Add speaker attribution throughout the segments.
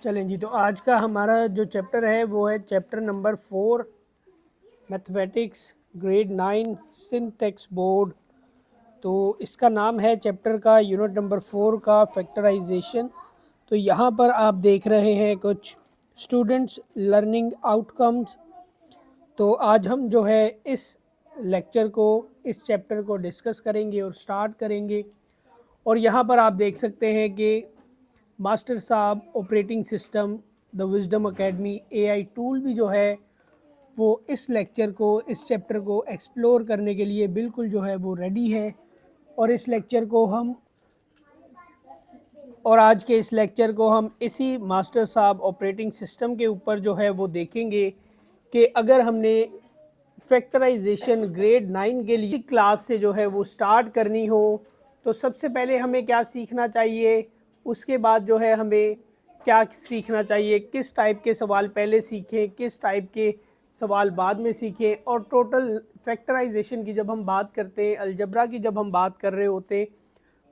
Speaker 1: चलें जी, तो आज का हमारा जो चैप्टर है वो है chapter number 4 mathematics grade 9 syntax board. तो इसका नाम है चैप्टर का यूनिट नंबर 4 का फैक्टराइजेशन। तो यहाँ पर आप देख रहे हैं कुछ स्टूडेंट्स लर्निंग आउटकम्स। तो आज हम जो है इस लेक्चर को, इस चैप्टर को डिस्कस करेंगे और स्टार्ट करेंगे। और यहाँ पर आप देख सकते हैं कि मास्टर साहब operating system the wisdom academy AI tool भी जो है वो इस लेक्चर को, इस चैप्टर को एक्सप्लोर करने के लिए बिल्कुल जो है वो रेडी है। और इस लेक्चर को हम और आज के इस लेक्चर को हम इसी मास्टर साहब ऑपरेटिंग सिस्टम के ऊपर जो है वो देखेंगे कि अगर हमने फैक्टराइजेशन ग्रेड 9 के लिए क्लास से जो है वो स्टार्ट करनी हो तो सबसे पहले हमें क्या सीखना चाहिए, उसके बाद जो है हमें क्या सीखना चाहिए, किस टाइप के सवाल पहले सीखें, किस टाइप के सवाल बाद में सीखें। और टोटल फैक्टराइजेशन की जब हम बात करते हैं, अलजबरा की जब हम बात कर रहे होते हैं,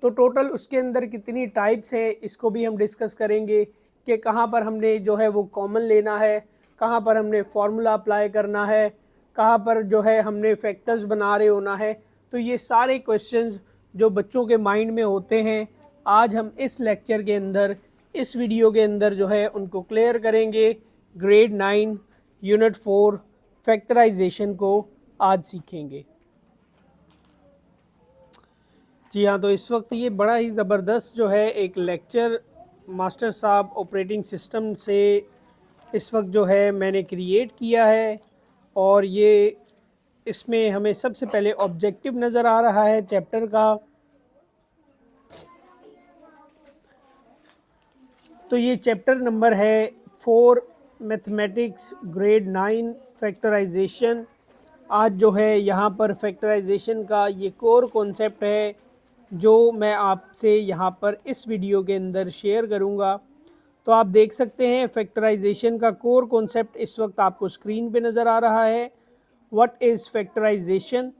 Speaker 1: तो टोटल उसके अंदर कितनी टाइप्स हैं इसको भी हम डिस्कस करेंगे कि कहाँ पर हमने जो है वो कॉमन लेना है, कहाँ पर हमने फार्मूला अप्लाई करना है, कहाँ पर जो है हमने फैक्टर्स बना रहे होना है। तो ये सारे क्वेश्चंस जो बच्चों के माइंड में होते हैं, आज हम इस लेक्चर के अंदर, इस वीडियो के अंदर जो है उनको क्लियर करेंगे। ग्रेड 9 यूनिट 4 फैक्टराइजेशन को आज सीखेंगे। जी हाँ, तो इस वक्त ये बड़ा ही ज़बरदस्त जो है एक लेक्चर मास्टर साहब ऑपरेटिंग सिस्टम से इस वक्त जो है मैंने क्रिएट किया है। और ये इसमें हमें सबसे पहले ऑब्जेक्टिव नज़र आ रहा है चैप्टर का। तो ये चैप्टर नंबर है 4 मैथमेटिक्स ग्रेड 9 फैक्टराइजेशन। आज जो है यहाँ पर फैक्टराइजेशन का ये कोर कॉन्सेप्ट है जो मैं आपसे यहाँ पर इस वीडियो के अंदर शेयर करूँगा। तो आप देख सकते हैं फैक्टराइजेशन का कोर कॉन्सेप्ट इस वक्त आपको स्क्रीन पे नज़र आ रहा है। What is factorization?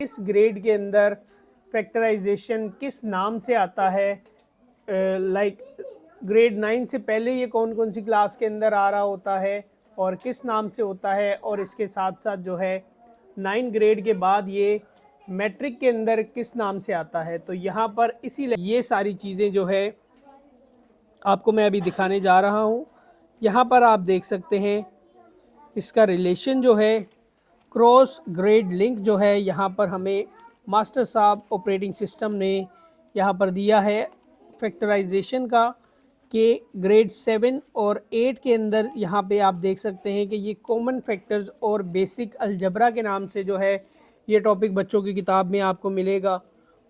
Speaker 1: इस ग्रेड के अंदर फैक्टराइजेशन किस नाम से आता है, लाइक ग्रेड 9 से पहले ये कौन कौन सी क्लास के अंदर आ रहा होता है और किस नाम से होता है, और इसके साथ साथ जो है 9 ग्रेड के बाद ये मैट्रिक के अंदर किस नाम से आता है। तो यहाँ पर इसी ये सारी चीज़ें जो है आपको मैं अभी दिखाने जा रहा हूँ। यहाँ पर आप देख सकते हैं इसका रिलेशन जो है क्रॉस ग्रेड लिंक जो है यहाँ पर हमें मास्टर साहब ऑपरेटिंग सिस्टम ने यहाँ पर दिया है फैक्टराइजेशन का, कि ग्रेड 7 और 8 के अंदर यहाँ पे आप देख सकते हैं कि ये कॉमन फैक्टर्स और बेसिक अलजबरा के नाम से जो है ये टॉपिक बच्चों की किताब में आपको मिलेगा।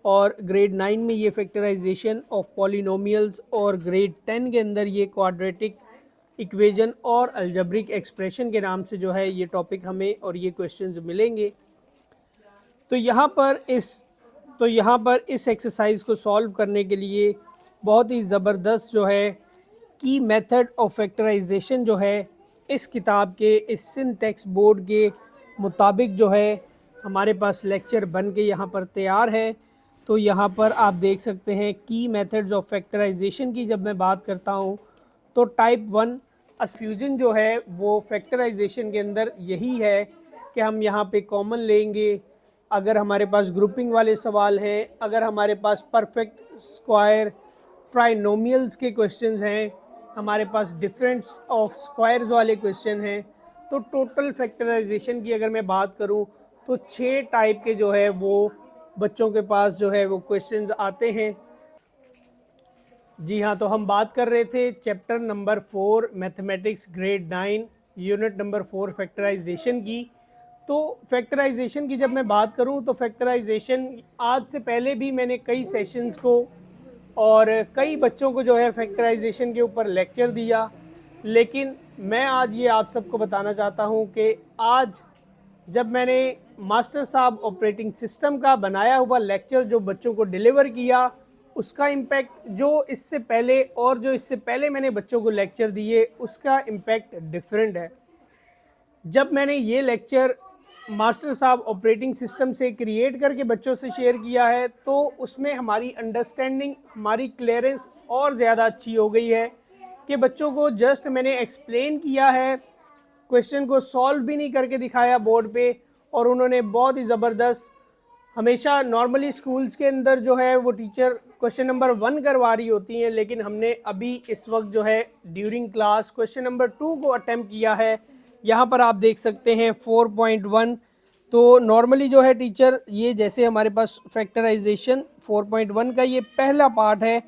Speaker 1: और ग्रेड 9 में ये फैक्टराइजेशन ऑफ पॉलिनोमियल्स, और ग्रेड 10 के अंदर ये क्वाड्रेटिक इक्वेशन और अलजब्रिक एक्सप्रेशन के नाम से जो है ये टॉपिक हमें और ये क्वेश्चंस मिलेंगे। तो यहाँ पर इस एक्सरसाइज को सॉल्व करने के लिए बहुत ही ज़बरदस्त जो है की मेथड ऑफ फैक्टराइजेशन जो है इस किताब के, इस सिंटैक्स बोर्ड के मुताबिक जो है हमारे पास लेक्चर बन के यहाँ पर तैयार है। तो यहाँ पर आप देख सकते हैं की मेथड्स ऑफ फैक्टराइजेशन की जब मैं बात करता हूँ तो टाइप 1 फ्यूजन जो है वो फैक्टराइजेशन के अंदर यही है कि हम यहाँ पे कॉमन लेंगे। अगर हमारे पास ग्रुपिंग वाले सवाल हैं, अगर हमारे पास परफेक्ट स्क्वायर ट्राइनोमियल्स के क्वेश्चंस हैं, हमारे पास डिफरेंस ऑफ स्क्वायर्स वाले क्वेश्चन हैं, तो टोटल फैक्टराइजेशन की अगर मैं बात करूं तो 6 टाइप के जो है वो बच्चों के पास जो है वो क्वेश्चंस आते हैं। जी हाँ, तो हम बात कर रहे थे chapter number 4 mathematics grade 9 unit number 4 factorization की। तो फैक्टराइजेशन की जब मैं बात करूं तो फैक्टराइजेशन आज से पहले भी मैंने कई सेशंस को और कई बच्चों को जो है फैक्टराइजेशन के ऊपर लेक्चर दिया, लेकिन मैं आज ये आप सबको बताना चाहता हूँ कि आज जब मैंने मास्टर साहब ऑपरेटिंग सिस्टम का बनाया हुआ लेक्चर जो बच्चों को डिलीवर किया, उसका इम्पैक्ट जो इससे पहले और जो इससे पहले मैंने बच्चों को लेक्चर दिए उसका इम्पैक्ट डिफरेंट है। जब मैंने ये लेक्चर मास्टर साहब ऑपरेटिंग सिस्टम से क्रिएट करके बच्चों से शेयर किया है तो उसमें हमारी अंडरस्टैंडिंग, हमारी क्लियरेंस और ज़्यादा अच्छी हो गई है कि बच्चों को जस्ट मैंने एक्सप्लेन किया है, क्वेश्चन को सॉल्व भी नहीं करके दिखाया बोर्ड पे, और उन्होंने बहुत ही ज़बरदस्त, हमेशा नॉर्मली स्कूल्स के अंदर जो है वो टीचर क्वेश्चन नंबर 1 करवा रही होती हैं, लेकिन हमने अभी इस वक्त जो है ड्यूरिंग क्लास क्वेश्चन नंबर 2 को अटेम्प्ट किया है। यहाँ पर आप देख सकते हैं 4.1। तो नॉर्मली जो है टीचर, ये जैसे हमारे पास फैक्टराइजेशन 4.1 का ये पहला पार्ट है,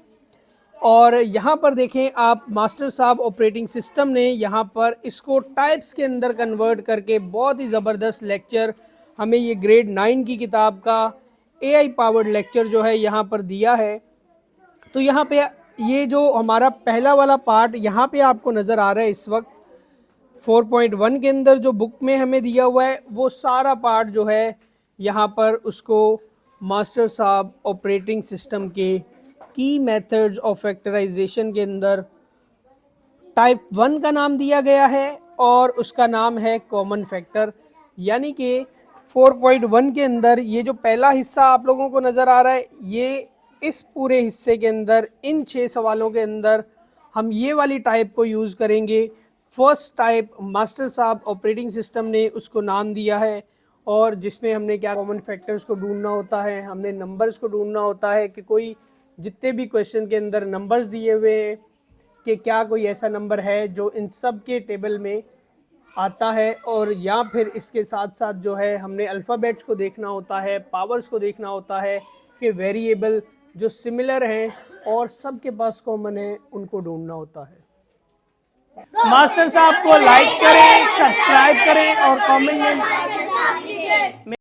Speaker 1: और यहाँ पर देखें आप, मास्टर साहब ऑपरेटिंग सिस्टम ने यहाँ पर इसको टाइप्स के अंदर कन्वर्ट करके बहुत ही ज़बरदस्त लेक्चर हमें ये ग्रेड 9 की किताब का AI पावर्ड लेक्चर जो है यहाँ पर दिया है। तो यहाँ पे ये जो हमारा पहला वाला पार्ट यहाँ पे आपको नज़र आ रहा है इस वक्त 4.1 के अंदर जो बुक में हमें दिया हुआ है, वो सारा पार्ट जो है यहाँ पर उसको मास्टर साहब ऑपरेटिंग सिस्टम के की मेथड्स ऑफ फैक्टराइजेशन के अंदर टाइप 1 का नाम दिया गया है, और उसका नाम है कॉमन फैक्टर। यानी कि 4.1 के अंदर ये जो पहला हिस्सा आप लोगों को नज़र आ रहा है, ये इस पूरे हिस्से के अंदर इन 6 सवालों के अंदर हम ये वाली टाइप को यूज़ करेंगे। फर्स्ट टाइप मास्टर साहब ऑपरेटिंग सिस्टम ने उसको नाम दिया है, और जिसमें हमने क्या कॉमन फैक्टर्स को ढूंढना होता है, हमने नंबर्स को ढूंढना होता है कि कोई जितने भी क्वेश्चन के अंदर नंबर्स दिए हुए हैं कि क्या कोई ऐसा नंबर है जो इन सब के टेबल में आता है, और या फिर इसके साथ साथ जो है हमने अल्फ़ाबेट्स को देखना होता है, पावर्स को देखना होता है कि वेरिएबल जो सिमिलर हैं और सबके पास कॉमन है उनको ढूंढना होता है। मास्टर साहब को लाइक करें, सब्सक्राइब करें और कमेंट में